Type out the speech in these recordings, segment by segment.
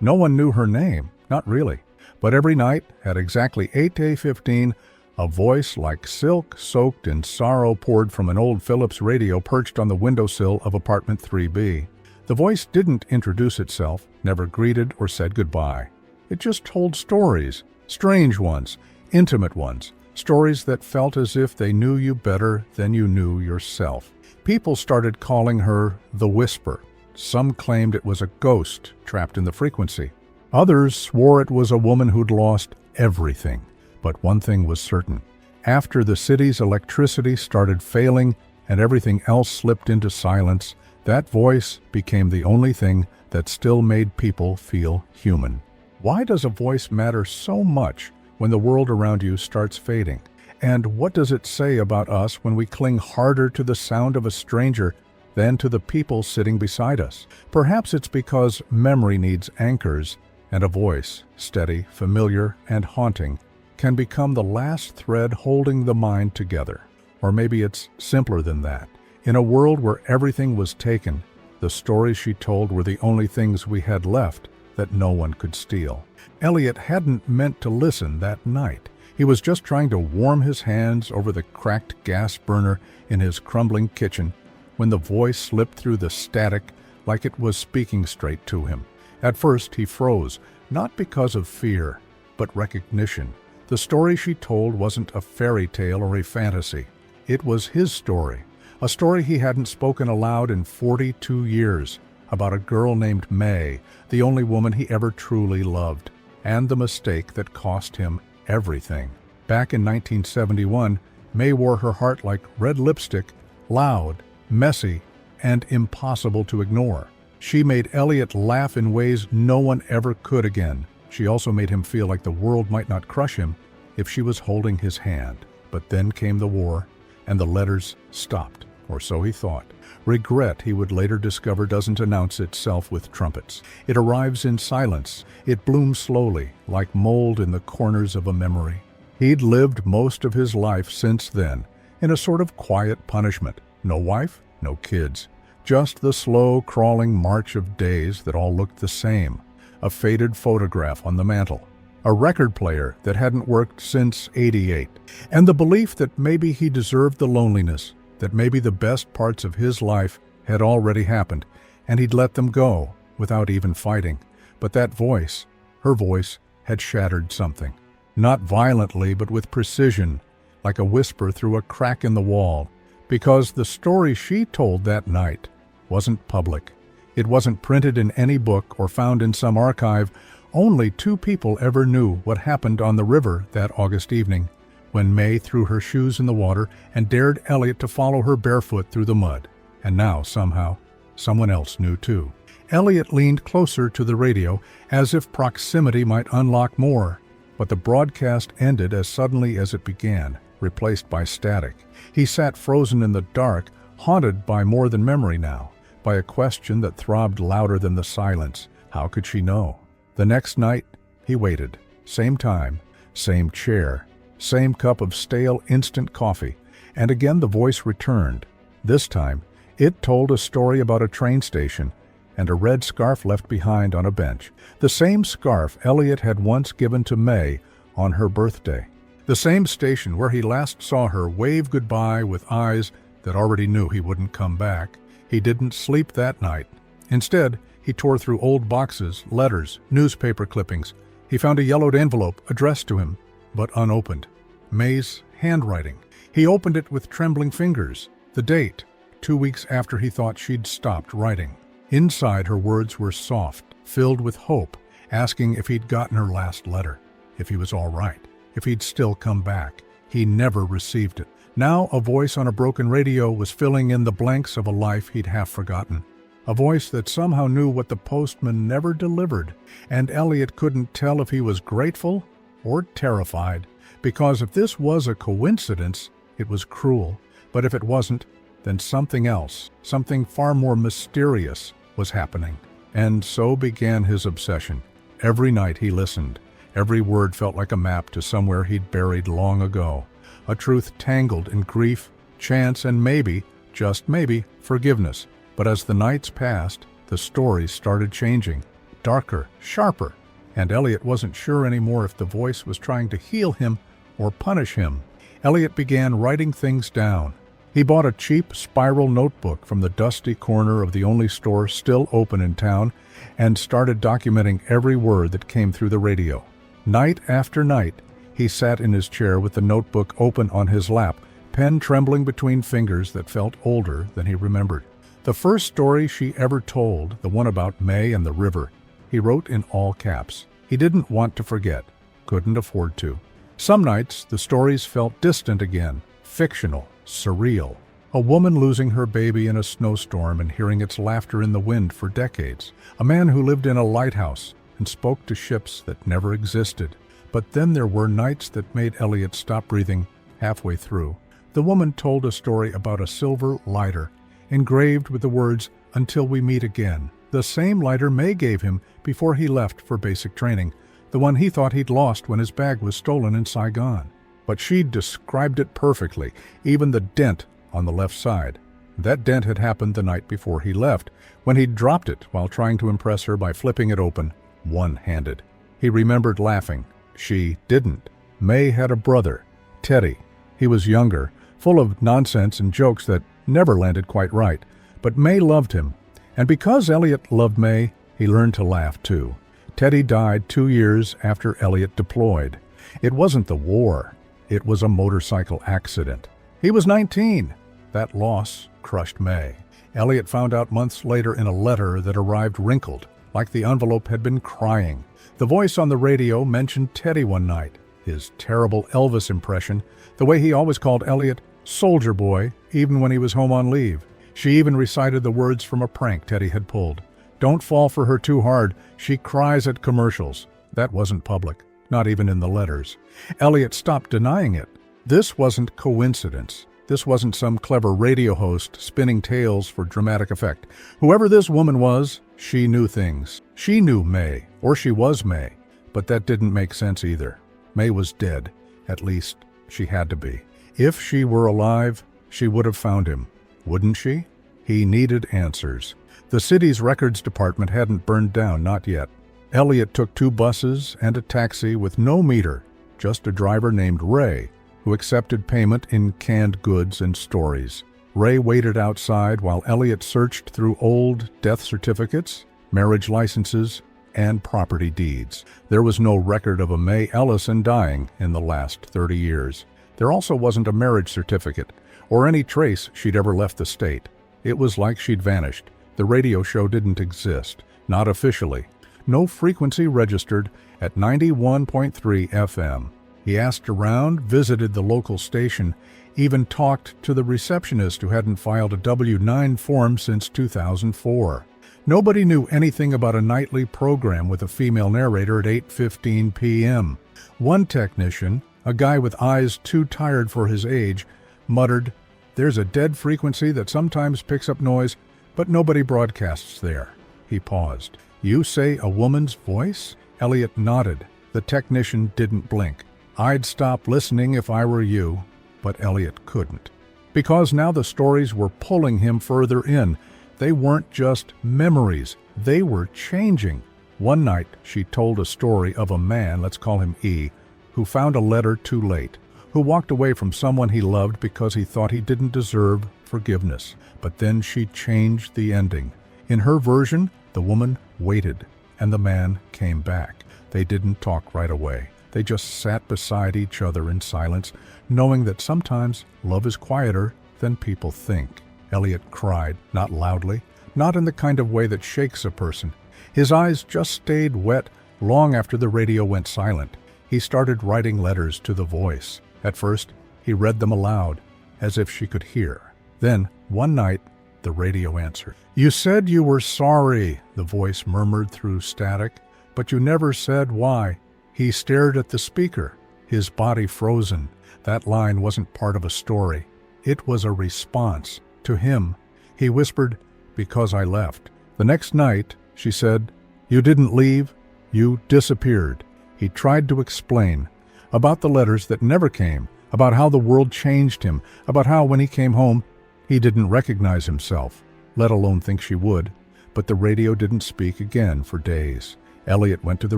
No one knew her name, not really. But every night, at exactly 8:15, a voice like silk soaked in sorrow poured from an old Philips radio perched on the windowsill of apartment 3B. The voice didn't introduce itself, never greeted or said goodbye. It just told stories, strange ones, intimate ones, stories that felt as if they knew you better than you knew yourself. People started calling her the Whisper. Some claimed it was a ghost trapped in the frequency. Others swore it was a woman who'd lost everything. But one thing was certain. After the city's electricity started failing and everything else slipped into silence, that voice became the only thing that still made people feel human. Why does a voice matter so much when the world around you starts fading? And what does it say about us when we cling harder to the sound of a stranger than to the people sitting beside us? Perhaps it's because memory needs anchors, and a voice, steady, familiar, and haunting, can become the last thread holding the mind together. Or maybe it's simpler than that. In a world where everything was taken, the stories she told were the only things we had left that no one could steal. Elliot hadn't meant to listen that night. He was just trying to warm his hands over the cracked gas burner in his crumbling kitchen when the voice slipped through the static like it was speaking straight to him. At first he froze, not because of fear, but recognition. The story she told wasn't a fairy tale or a fantasy. It was his story, a story he hadn't spoken aloud in 42 years, about a girl named May, the only woman he ever truly loved, and the mistake that cost him everything. Back in 1971, May wore her heart like red lipstick, loud, messy, and impossible to ignore. She made Elliot laugh in ways no one ever could again. She also made him feel like the world might not crush him if she was holding his hand. But then came the war, and the letters stopped, or so he thought. Regret, he would later discover, doesn't announce itself with trumpets. It arrives in silence. It blooms slowly, like mold in the corners of a memory. He'd lived most of his life since then, in a sort of quiet punishment. No wife, no kids. Just the slow, crawling march of days that all looked the same. A faded photograph on the mantel. A record player that hadn't worked since '88. And the belief that maybe he deserved the loneliness, that maybe the best parts of his life had already happened, and he'd let them go without even fighting. But that voice, her voice, had shattered something. Not violently, but with precision, like a whisper through a crack in the wall. Because the story she told that night wasn't public. It wasn't printed in any book or found in some archive. Only two people ever knew what happened on the river that August evening, when May threw her shoes in the water and dared Elliot to follow her barefoot through the mud. And now, somehow, someone else knew too. Elliot leaned closer to the radio, as if proximity might unlock more. But the broadcast ended as suddenly as it began, replaced by static. He sat frozen in the dark, haunted by more than memory now, by a question that throbbed louder than the silence. How could she know? The next night, he waited. Same time, same chair, same cup of stale instant coffee, and again the voice returned. This time, it told a story about a train station and a red scarf left behind on a bench. The same scarf Elliot had once given to May on her birthday. The same station where he last saw her wave goodbye with eyes that already knew he wouldn't come back. He didn't sleep that night. Instead, he tore through old boxes, letters, newspaper clippings. He found a yellowed envelope addressed to him, but unopened. May's handwriting. He opened it with trembling fingers. The date, 2 weeks after he thought she'd stopped writing. Inside, her words were soft, filled with hope, asking if he'd gotten her last letter, if he was all right, if he'd still come back. He never received it. Now a voice on a broken radio was filling in the blanks of a life he'd half forgotten. A voice that somehow knew what the postman never delivered, and Elliot couldn't tell if he was grateful or terrified, because if this was a coincidence, it was cruel, but if it wasn't, then something else, something far more mysterious, was happening. And so began his obsession. Every night he listened. Every word felt like a map to somewhere he'd buried long ago. A truth tangled in grief, chance, and maybe, just maybe, forgiveness. But as the nights passed, the stories started changing. darker, sharper, and Elliot wasn't sure anymore if the voice was trying to heal him or punish him. Elliot began writing things down. He bought a cheap spiral notebook from the dusty corner of the only store still open in town and started documenting every word that came through the radio. Night after night, he sat in his chair with the notebook open on his lap, pen trembling between fingers that felt older than he remembered. The first story she ever told, the one about May and the river, he wrote in all caps. He didn't want to forget, couldn't afford to. Some nights, the stories felt distant again, fictional, surreal. A woman losing her baby in a snowstorm and hearing its laughter in the wind for decades. A man who lived in a lighthouse and spoke to ships that never existed. But then there were nights that made Elliot stop breathing halfway through. The woman told a story about a silver lighter, engraved with the words, "Until we meet again." The same lighter May gave him before he left for basic training, the one he thought he'd lost when his bag was stolen in Saigon. But she'd described it perfectly, even the dent on the left side. That dent had happened the night before he left, when he'd dropped it while trying to impress her by flipping it open, one-handed. He remembered laughing. She didn't. May had a brother, Teddy. He was younger, full of nonsense and jokes that never landed quite right. But May loved him. And because Elliot loved May, he learned to laugh too. Teddy died 2 years after Elliot deployed. It wasn't the war. It was a motorcycle accident. He was 19. That loss crushed May. Elliot found out months later in a letter that arrived wrinkled, like the envelope had been crying. The voice on the radio mentioned Teddy one night, his terrible Elvis impression, the way he always called Elliot "Soldier Boy," even when he was home on leave. She even recited the words from a prank Teddy had pulled. "Don't fall for her too hard. She cries at commercials." That wasn't public, not even in the letters. Elliot stopped denying it. This wasn't coincidence. This wasn't some clever radio host spinning tales for dramatic effect. Whoever this woman was, she knew things. She knew May, or she was May, but that didn't make sense either. May was dead. At least, she had to be. If she were alive, she would have found him, wouldn't she? He needed answers. The city's records department hadn't burned down, not yet. Elliot took 2 buses and a taxi with no meter, just a driver named Ray, who accepted payment in canned goods and stories. Ray waited outside while Elliot searched through old death certificates, marriage licenses, and property deeds. There was no record of a May Ellison dying in the last 30 years. There also wasn't a marriage certificate, or any trace she'd ever left the state. It was like she'd vanished. The radio show didn't exist, not officially. No frequency registered at 91.3 FM. He asked around, visited the local station, even talked to the receptionist who hadn't filed a W-9 form since 2004. Nobody knew anything about a nightly program with a female narrator at 8:15 p.m. One technician, a guy with eyes too tired for his age, muttered, "There's a dead frequency that sometimes picks up noise, but nobody broadcasts there." He paused. "You say a woman's voice?" Elliot nodded. The technician didn't blink. "I'd stop listening if I were you," but Elliot couldn't. Because now the stories were pulling him further in. They weren't just memories. They were changing. One night, she told a story of a man, let's call him E, who found a letter too late, who walked away from someone he loved because he thought he didn't deserve forgiveness. But then she changed the ending. In her version, the woman waited, and the man came back. They didn't talk right away. They just sat beside each other in silence, knowing that sometimes love is quieter than people think. Elliot cried, not loudly, not in the kind of way that shakes a person. His eyes just stayed wet long after the radio went silent. He started writing letters to the voice. At first, he read them aloud, as if she could hear. Then, one night, the radio answered. "You said you were sorry," the voice murmured through static, "but you never said why." He stared at the speaker, his body frozen. That line wasn't part of a story. It was a response. To him, he whispered, "Because I left." The next night, she said, "You didn't leave, you disappeared." He tried to explain about the letters that never came, about how the world changed him, about how when he came home, he didn't recognize himself, let alone think she would. But the radio didn't speak again for days. Elliot went to the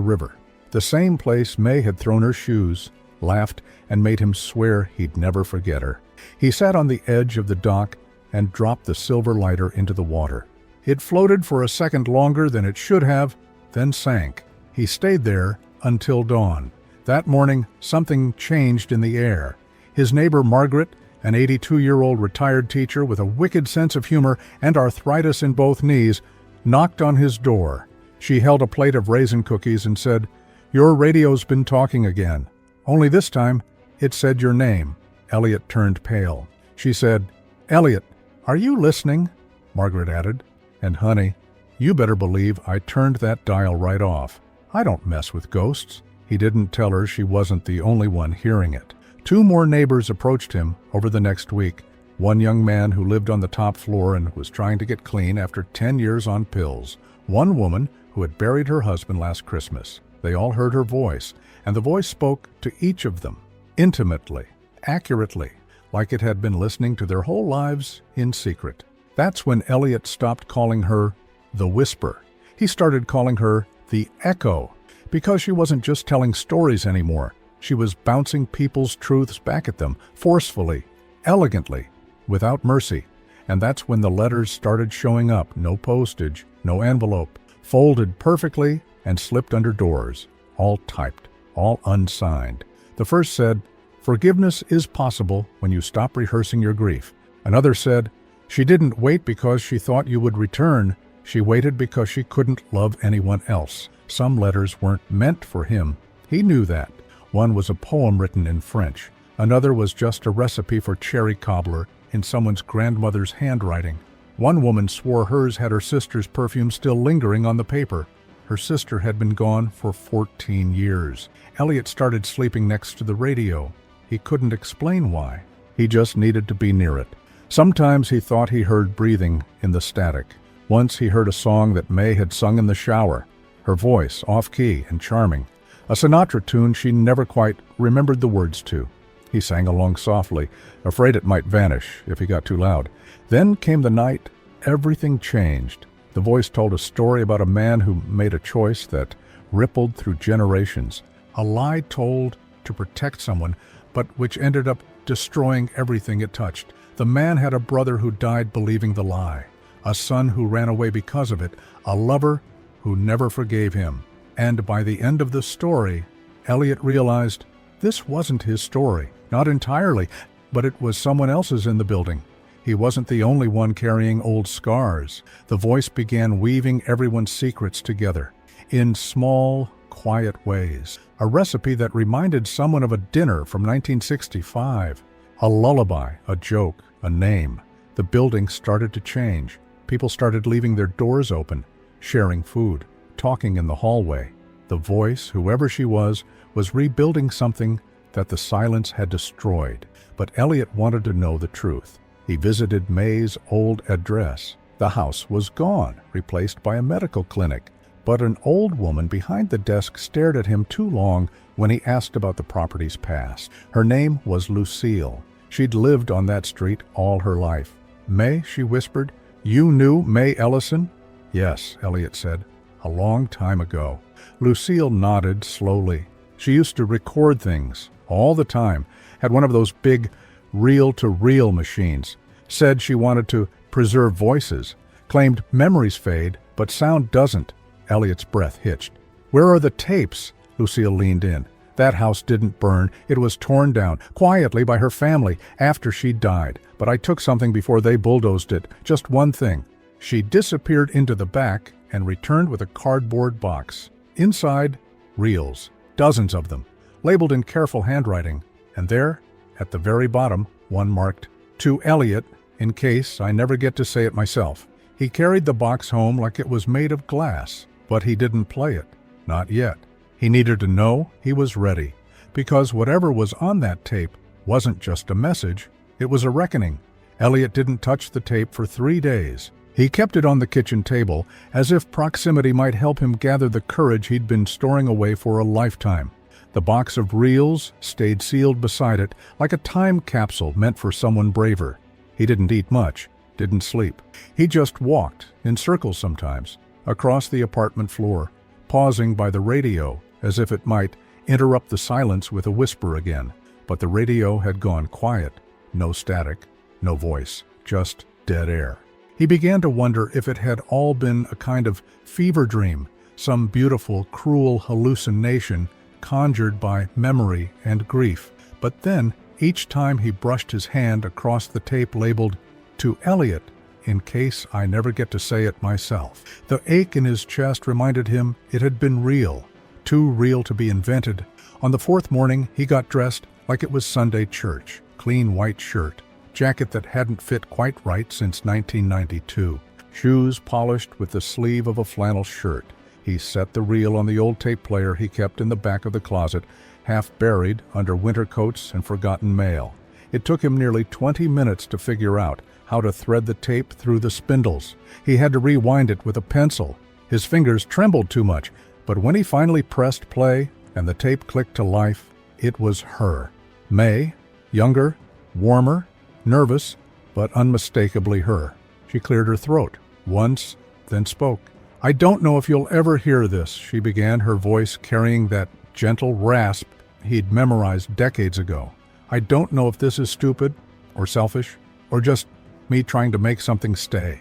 river, the same place May had thrown her shoes, laughed, and made him swear he'd never forget her. He sat on the edge of the dock and dropped the silver lighter into the water. It floated for a second longer than it should have, then sank. He stayed there until dawn. That morning, something changed in the air. His neighbor Margaret, an 82-year-old retired teacher with a wicked sense of humor and arthritis in both knees, knocked on his door. She held a plate of raisin cookies and said, "Your radio's been talking again. Only this time, it said your name." Elliot turned pale. She said, "Elliot, are you listening?" Margaret added, "And honey, you better believe I turned that dial right off. I don't mess with ghosts." He didn't tell her she wasn't the only one hearing it. 2 more neighbors approached him over the next week. One young man who lived on the top floor and was trying to get clean after 10 years on pills. One woman who had buried her husband last Christmas. They all heard her voice, and the voice spoke to each of them, intimately, accurately, like it had been listening to their whole lives in secret. That's when Elliot stopped calling her the Whisper. He started calling her the Echo, because she wasn't just telling stories anymore. She was bouncing people's truths back at them, forcefully, elegantly, without mercy. And that's when the letters started showing up. No postage, no envelope, folded perfectly and slipped under doors, all typed, all unsigned. The first said, "Forgiveness is possible when you stop rehearsing your grief." Another said, "She didn't wait because she thought you would return. She waited because she couldn't love anyone else." Some letters weren't meant for him. He knew that. One was a poem written in French. Another was just a recipe for cherry cobbler in someone's grandmother's handwriting. One woman swore hers had her sister's perfume still lingering on the paper. Her sister had been gone for 14 years. Elliot started sleeping next to the radio. He couldn't explain why. He just needed to be near it. Sometimes he thought he heard breathing in the static. Once he heard a song that May had sung in the shower, her voice off-key and charming. A Sinatra tune she never quite remembered the words to. He sang along softly, afraid it might vanish if he got too loud. Then came the night. Everything changed. The voice told a story about a man who made a choice that rippled through generations. A lie told to protect someone, but which ended up destroying everything it touched. The man had a brother who died believing the lie, a son who ran away because of it, a lover who never forgave him. And by the end of the story, Elliot realized this wasn't his story. Not entirely, but it was someone else's in the building. He wasn't the only one carrying old scars. The voice began weaving everyone's secrets together in small, quiet ways. A recipe that reminded someone of a dinner from 1965. A lullaby, a joke, a name. The building started to change. People started leaving their doors open, sharing food, talking in the hallway. The voice, whoever she was rebuilding something that the silence had destroyed. But Elliot wanted to know the truth. He visited May's old address. The house was gone, replaced by a medical clinic. But an old woman behind the desk stared at him too long when he asked about the property's past. Her name was Lucille. She'd lived on that street all her life. "May," she whispered, "you knew May Ellison?" "Yes," Elliot said, "a long time ago." Lucille nodded slowly. She used to record things all the time, had one of those big reel-to-reel machines, said she wanted to preserve voices, claimed memories fade, but sound doesn't. Elliot's breath hitched. "Where are the tapes?" Lucille leaned in. "That house didn't burn. It was torn down, quietly by her family, after she died. But I took something before they bulldozed it. Just one thing." She disappeared into the back and returned with a cardboard box. Inside, reels, dozens of them, labeled in careful handwriting. And there, at the very bottom, one marked, "To Elliot, in case I never get to say it myself." He carried the box home like it was made of glass, but he didn't play it. Not yet. He needed to know he was ready, because whatever was on that tape wasn't just a message, it was a reckoning. Elliot didn't touch the tape for 3 days. He kept it on the kitchen table, as if proximity might help him gather the courage he'd been storing away for a lifetime. The box of reels stayed sealed beside it, like a time capsule meant for someone braver. He didn't eat much. didn't sleep. He just walked, in circles sometimes, across the apartment floor, pausing by the radio as if it might interrupt the silence with a whisper again. But the radio had gone quiet. No static, no voice, just dead air. He began to wonder if it had all been a kind of fever dream, some beautiful, cruel hallucination conjured by memory and grief. But then, each time he brushed his hand across the tape labeled, "To Elliot, in case I never get to say it myself," the ache in his chest reminded him it had been real, too real to be invented. On the fourth morning, he got dressed like it was Sunday church. Clean white shirt, jacket that hadn't fit quite right since 1992, shoes polished with the sleeve of a flannel shirt. He set the reel on the old tape player he kept in the back of the closet, half buried under winter coats and forgotten mail. It took him nearly 20 minutes to figure out how to thread the tape through the spindles. He had to rewind it with a pencil. His fingers trembled too much, but when he finally pressed play and the tape clicked to life, it was her. May, younger, warmer, nervous, but unmistakably her. She cleared her throat once, then spoke. "I don't know if you'll ever hear this," she began, her voice carrying that gentle rasp he'd memorized decades ago. "I don't know if this is stupid, or selfish, or just me trying to make something stay."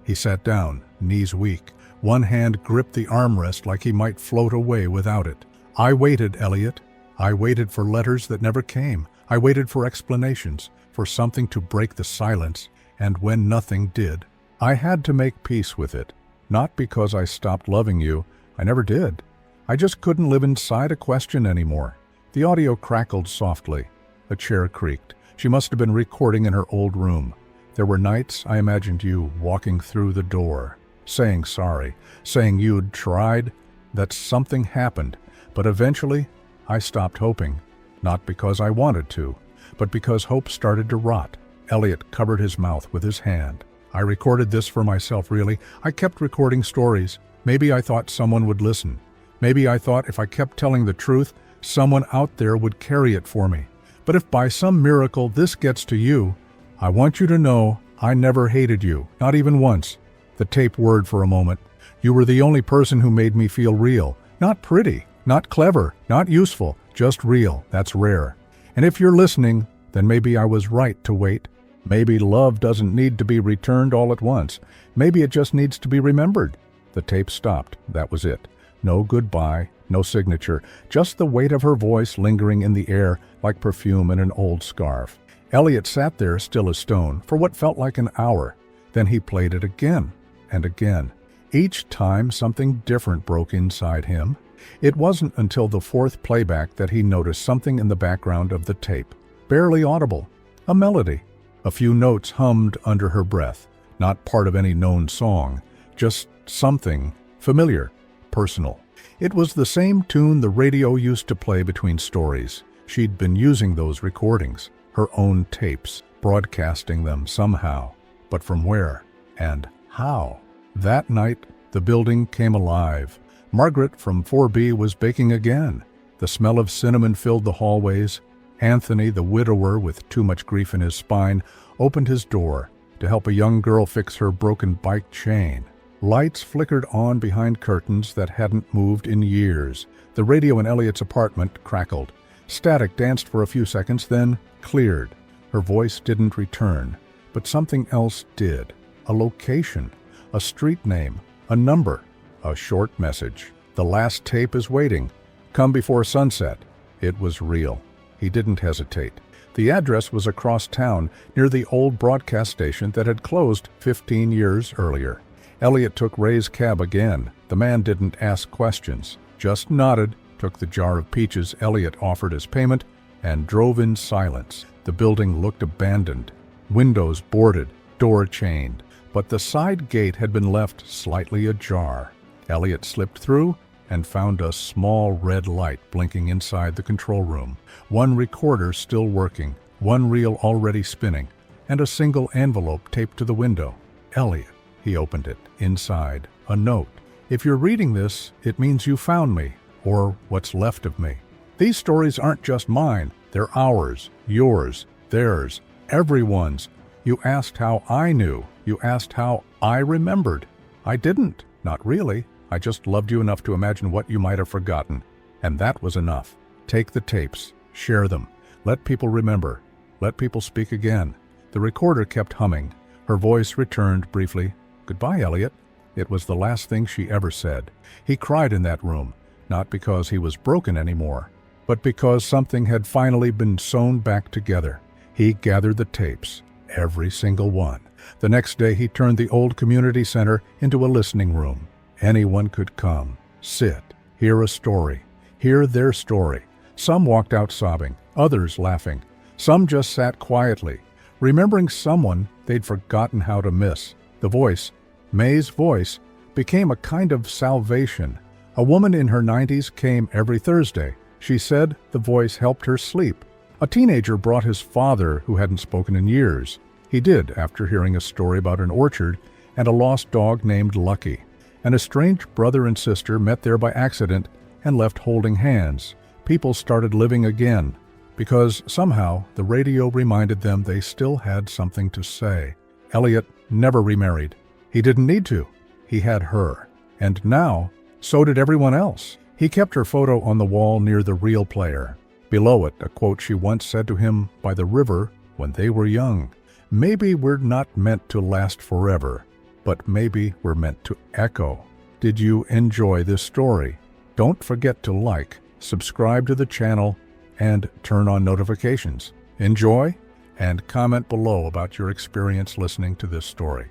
He sat down, knees weak. One hand gripped the armrest like he might float away without it. "I waited, Elliot. I waited for letters that never came. I waited for explanations, for something to break the silence, and when nothing did, I had to make peace with it. Not because I stopped loving you. I never did. I just couldn't live inside a question anymore." The audio crackled softly. A chair creaked. She must have been recording in her old room. "There were nights I imagined you walking through the door, saying sorry, saying you'd tried, that something happened, but eventually I stopped hoping, not because I wanted to, but because hope started to rot." Elliot covered his mouth with his hand. "I recorded this for myself, really. I kept recording stories. Maybe I thought someone would listen. Maybe I thought if I kept telling the truth, someone out there would carry it for me. But if by some miracle this gets to you, I want you to know I never hated you, not even once." The tape whirred for a moment. "You were the only person who made me feel real. Not pretty, not clever, not useful, just real. That's rare. And if you're listening, then maybe I was right to wait. Maybe love doesn't need to be returned all at once. Maybe it just needs to be remembered." The tape stopped. That was it. No goodbye, no signature, just the weight of her voice lingering in the air like perfume in an old scarf. Elliot sat there still as stone for what felt like an hour. Then he played it again and again. Each time something different broke inside him. It wasn't until the fourth playback that he noticed something in the background of the tape. Barely audible. A melody. A few notes hummed under her breath. Not part of any known song. Just something familiar, personal. It was the same tune the radio used to play between stories. She'd been using those recordings, her own tapes, broadcasting them somehow. But from where? And how? That night, the building came alive. Margaret from 4B was baking again. The smell of cinnamon filled the hallways. Anthony, the widower with too much grief in his spine, opened his door to help a young girl fix her broken bike chain. Lights flickered on behind curtains that hadn't moved in years. The radio in Elliot's apartment crackled. Static danced for a few seconds, then cleared. Her voice didn't return, but something else did. A location, a street name, a number, a short message. "The last tape is waiting. Come before sunset." It was real. He didn't hesitate. The address was across town, near the old broadcast station that had closed 15 years earlier. Elliot took Ray's cab again. The man didn't ask questions, just nodded, took the jar of peaches Elliot offered as payment, and drove in silence. The building looked abandoned, windows boarded, door chained, but the side gate had been left slightly ajar. Elliot slipped through and found a small red light blinking inside the control room. One recorder still working, one reel already spinning, and a single envelope taped to the window. Elliot. He opened it. Inside, a note. "If you're reading this, it means you found me, or what's left of me. These stories aren't just mine. They're ours, yours, theirs, everyone's. You asked how I knew. You asked how I remembered. I didn't. Not really. I just loved you enough to imagine what you might have forgotten. And that was enough. Take the tapes. Share them. Let people remember. Let people speak again. The recorder kept humming. Her voice returned briefly. Goodbye, Elliot. It was the last thing she ever said. He cried in that room, not because he was broken anymore, but because something had finally been sewn back together. He gathered the tapes, every single one. The next day he turned the old community center into a listening room. Anyone could come, sit, hear a story, hear their story. Some walked out sobbing, others laughing. Some just sat quietly, remembering someone they'd forgotten how to miss. The voice, May's voice, became a kind of salvation. A woman in her 90s came every Thursday. She said the voice helped her sleep. A teenager brought his father, who hadn't spoken in years. He did, after hearing a story about an orchard and a lost dog named Lucky. And a strange brother and sister met there by accident and left holding hands. People started living again, because somehow the radio reminded them they still had something to say. Elliot never remarried. He didn't need to. He had her. And now, so did everyone else. He kept her photo on the wall near the reel player. Below it, a quote she once said to him by the river when they were young. Maybe we're not meant to last forever, but maybe we're meant to echo. Did you enjoy this story? Don't forget to like, subscribe to the channel, and turn on notifications. Enjoy, and comment below about your experience listening to this story.